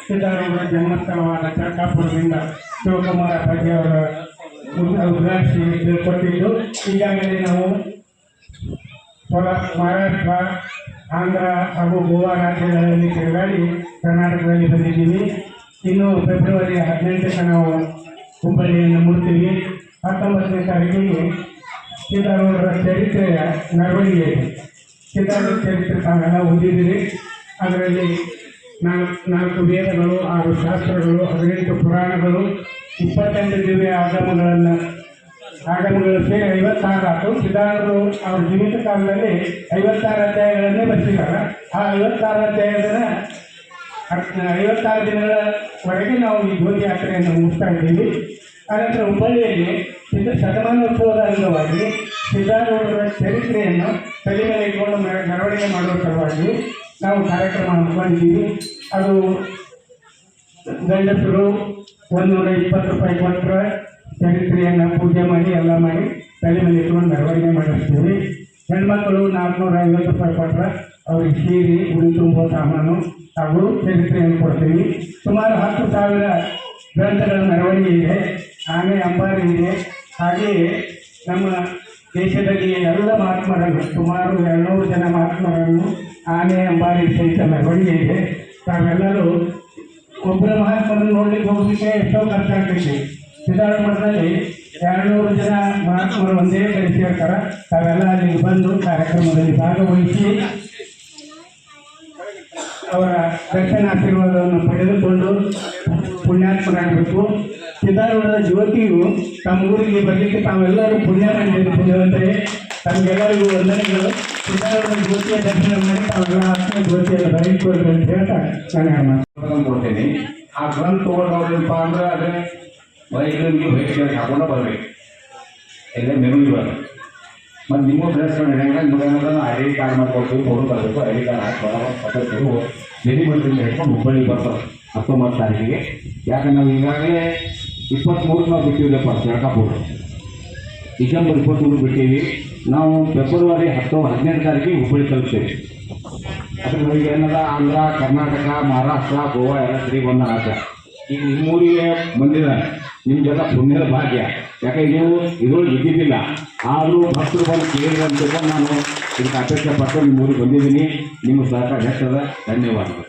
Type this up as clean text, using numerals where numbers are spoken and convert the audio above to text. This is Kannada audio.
ಸಿದ್ದರಾಮಯ್ಯ ಜನ್ಮಸ್ಥಳವಾದ ಚರಕಾಪುರದಿಂದ ಶಿವಕುಮಾರ ಅಪ್ಪಾಜಿಯವರ ಉದ್ಘಾಟಿಸಿ ಕೊಟ್ಟಿದ್ದು ಈಗಾಗಲೇ ನಾವು ಮಹಾರಾಷ್ಟ್ರ, ಆಂಧ್ರ ಹಾಗೂ ಗೋವಾ ರಾಜ್ಯಗಳಲ್ಲಿ ತಿರುಗಾಡಿ ಕರ್ನಾಟಕದಲ್ಲಿ ಬಂದಿದ್ದೀವಿ. ಇನ್ನು ಫೆಬ್ರವರಿ 18ಕ್ಕೆ ನಾವು ಹುಬ್ಬಳ್ಳಿಯನ್ನು ಮುಟ್ತೀವಿ. 19ನೇ ತಾರೀಕಿಗೆ ಸಿದ್ದರಾಮಯ್ಯರ ಚರಿತ್ರೆಯ ಮೆರವಣಿಗೆ ಇದೆ. ಸಿದ್ದರಾಮಯ್ಯ ಚರಿತ್ರೆ ತಾವೆಲ್ಲ ಓದಿದ್ದೀರಿ. ಅದರಲ್ಲಿ 4 ವೇದಗಳು, 6 ಶಾಸ್ತ್ರಗಳು, 18 ಪುರಾಣಗಳು, 28 ದಿವ್ಯ ಆಗಮಗಳು ಸೇರಿ 56 ಆಯಿತು. ಸಿದ್ಧಾರ್ಥರು ಅವ್ರ ಜೀವಿತ ಕಾಲದಲ್ಲಿ 56 ಅಧ್ಯಾಯಗಳನ್ನೇ ಬರೆಸಿದ್ದಾರೆ. ಆ 56 ಅಧ್ಯಾಯದ 56 ದಿನಗಳವರೆಗೆ ನಾವು ಈ ಜ್ಯೋತಿ ಯಾತ್ರೆಯನ್ನು ಮುಗಿಸ್ತಾ ಇದ್ದೀವಿ. ಅನಂತರ ಹುಬ್ಬಳ್ಳಿಯಲ್ಲಿ ಶತಮಾನೋತ್ಸವದ ಅಂಗವಾಗಿ ಸಿದ್ಧಾರೂಢರ ಚರಿತ್ರೆಯನ್ನು ತಲೆ ಮೇಲೆ ಇಟ್ಕೊಂಡು ಮೆರವಣಿಗೆ ಮಾಡುವ ಸಲುವಾಗಿ ನಾವು ಕಾರ್ಯಕ್ರಮ ಹಮ್ಮಿಕೊಂಡಿದ್ದೀವಿ. ಅದು ಗಂಡಸರು 120 ರೂಪಾಯಿ ಕೊಟ್ಟರೆ ಚರಿತ್ರೆಯನ್ನು ಪೂಜೆ ಮಾಡಿ ಎಲ್ಲ ಮಾಡಿ ತಲೆ ಮೇಲೆ ಇಟ್ಕೊಂಡು ಮೆರವಣಿಗೆ ಮಾಡಿಸ್ತೀವಿ. ಹೆಣ್ಮಕ್ಳು 450 ರೂಪಾಯಿ ಕೊಟ್ಟರೆ ಅವ್ರಿಗೆ ಸೀರೆ, ಉಡಿ ತುಂಬೋ ಸಾಮಾನು ಹಾಗೂ ಚರಿತ್ರೆಯನ್ನು ಕೊಡ್ತೀವಿ. ಸುಮಾರು 10,000 ಗ್ರಂಥಗಳ ಮೆರವಣಿಗೆ ಇದೆ. ಆನೆ ಅಂಬಾರಿ ಇದೆ. ಹಾಗೆಯೇ ನಮ್ಮ ದೇಶದಲ್ಲಿ ಎಲ್ಲ ಮಹಾತ್ಮರನ್ನು ಸುಮಾರು 200 ಜನ ಮಹಾತ್ಮರನ್ನು ಆನೆ ಅಂಬಾರಿ ಸಹಿತ ಮೆರವಣಿಗೆ ಇದೆ. ತಾವೆಲ್ಲರೂ ಒಬ್ಬರ ಮಹಾತ್ಮರನ್ನು ನೋಡ್ಲಿಕ್ಕೆ ಹೋಗಲಿಕ್ಕೆ ಎಷ್ಟೋ ಖರ್ಚಾಗ್ತೈತಿ. ಸಿದ್ಧಾರೂಢದಲ್ಲಿ 200 ಜನ ಮಹಾತ್ಮರು ಒಂದೇ ಕಡೆ ಸೇರ್ತಾರೆ. ತಾವೆಲ್ಲ ಅಲ್ಲಿಗೆ ಬಂದು ಕಾರ್ಯಕ್ರಮದಲ್ಲಿ ಭಾಗವಹಿಸಿ ಅವರ ದರ್ಶನ ಆಶೀರ್ವಾದವನ್ನು ಪಡೆದುಕೊಂಡು ಪುಣ್ಯಾತ್ಮರಾಗಬೇಕು. ಸಿದ್ಧಾರೂಢದ ಜ್ಯೋತಿಯು ತಮ್ಮ ಊರಿಗೆ ಬರಲಿಕ್ಕೆ ತಾವೆಲ್ಲರೂ ಪುಣ್ಯ ಮಾಡಿದ್ದೀರಿ. ಪುಣ್ಯವಂತರೇ, ತಮಗೆಲ್ಲರಿಗೂ ವಂದನೆಗಳು. ಸಿದ್ಧಾರೂಢದ ಜ್ಯೋತಿಯ ದರ್ಶನ ಮಾಡಿ ತಾವೆಲ್ಲ ಆತ್ಮ ಜ್ಯೋತಿಯನ್ನು ಬರೆಯಿಕೊಳ್ಬೇಕು ಅಂತ ಹೇಳ್ತಾ ನಾನು ಕೊಡ್ತೇನೆ. ಆ ಗ್ರಂಥ ತೊಗೊಂಡವ್ರಪ್ಪ ಅಂದ್ರೆ ಅದೇ ವೈದ್ಯರಿಗೆ ವೈದ್ಯರಿಗೆ ಹಾಕೊಂಡು ಬರಬೇಕು. ಎಲ್ಲ ಮೆರುಗಿ ಬರಬೇಕು. ಮತ್ತು ನಿಮ್ಮ ಡ್ರೆಸ್ಗಳು ಹೆಂಗೆ ಮುಗಿಯೋದನ್ನು ಐಡಿ ಕಾರ್ಡ್ ಮಾಡ್ಕೊಳ್ತೀವಿ, ಫೋಟೋ ಬರಬೇಕು. ಐಡಿ ಕಾರ್ಡ್ ಹಾಕಿ ಜನಿ ಬಂದಿಂದ ಹಿಡ್ಕೊಂಡು ಹುಬ್ಬಳ್ಳಿಗೆ ಬರ್ತಾರೆ 19 ತಾರೀಕಿಗೆ. ಯಾಕಂದ್ರೆ ನಾವು ಈಗಾಗಲೇ 23 ನಾವು ಬಿಟ್ಟಿವಿಲ್ಲಪ್ಪ ಚರಕಾಪುರ. ಡಿಸೆಂಬರ್ 23 ಬಿಟ್ಟೀವಿ. ನಾವು ಫೆಬ್ರವರಿ 10-15 ತಾರೀಕಿಗೆ ಹುಬ್ಬಳ್ಳಿ ತಲುಪ್ತೇವೆ. ಅದ್ರ ನಮಗೆ ಏನದ ಆಂಧ್ರ, ಕರ್ನಾಟಕ, ಮಹಾರಾಷ್ಟ್ರ, ಗೋವಾ ಎಲ್ಲ ಸರಿ ಬಂದ ರಾಜ್ಯ. ಈಗ ನಿಮ್ಮೂರಿಗೆ ಬಂದಿದ್ದಾರೆ. ನಿಮಗೆಲ್ಲ ಪುಣ್ಯದ ಭಾಗ್ಯ. ಯಾಕಂದ್ರೆ ನೀವು ಇದ್ರೊಳಗೆ ಇದ್ದಿದ್ದಿಲ್ಲ. ಆದರೂ ಭಕ್ತರು ಬಂದು ಕೇಳಿ ಅಂತ ನಾನು ಇದಕ್ಕೆ ಅಪೇಕ್ಷೆ ಪಟ್ಟು ನಿಮ್ಮೂರಿಗೆ ಬಂದಿದ್ದೀನಿ. ನಿಮ್ಮ ಸಹಕಾರ ಹೆಚ್ಚದ. ಧನ್ಯವಾದಗಳು.